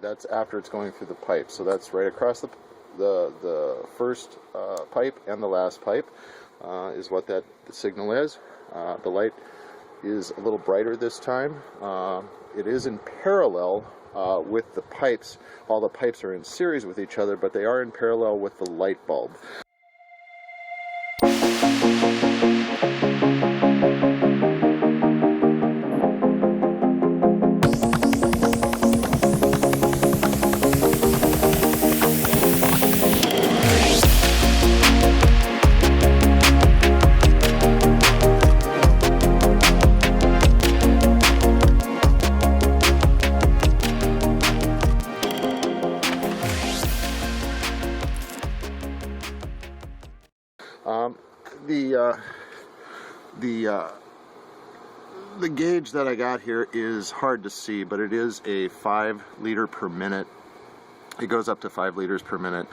That's after it's going through the pipe. So that's right across the first pipe and the last pipe is what the signal is. The light is a little brighter this time. It is in parallel with the pipes. All the pipes are in series with each other, but they are in parallel with the light bulb. The gauge that I got here is hard to see, but it is a 5 liter per minute. It goes up to 5 liters per minute.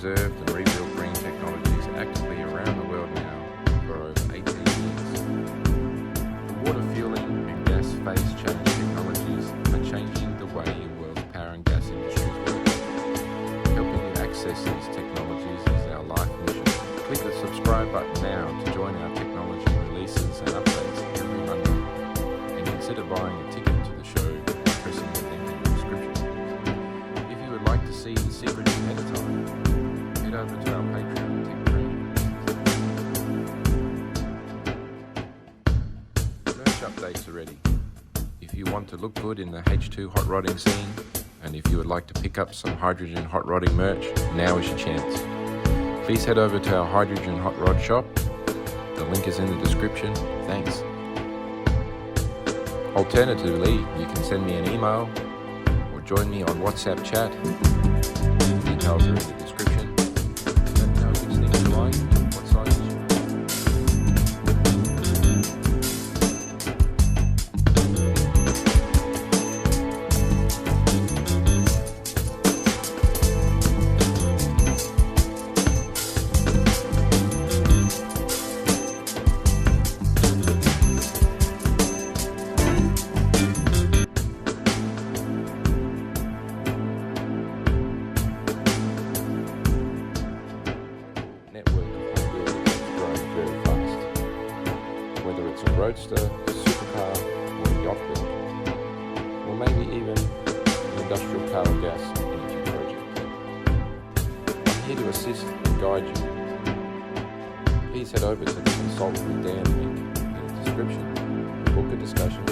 preserved and rebuilt green technologies actively around the world now for over 18 years. The water fueling and gas phase change technologies are changing the way the world's power and gas industries work. Helping you access these technologies is our life mission. Click the subscribe button now to join our technology releases and updates every Monday. And consider buying a ticket to the show by pressing the link in the description. If you would like to see the secrets ahead of time, head over to our Patreon Tech Training. Merch updates are ready. If you want to look good in the H2 hot rodding scene, and if you would like to pick up some hydrogen hot rodding merch, now is your chance. Please head over to our hydrogen hot rod shop. The link is in the description. Thanks. Alternatively, you can send me an email or join me on WhatsApp chat. Details are in the description. Let me know which things you like and what sizes you want. Whether it's a roadster, a supercar, or a yacht build, or maybe even an industrial power gas energy project. I'm here to assist and guide you. Please head over to the Consult with Dan link in the description, book a discussion,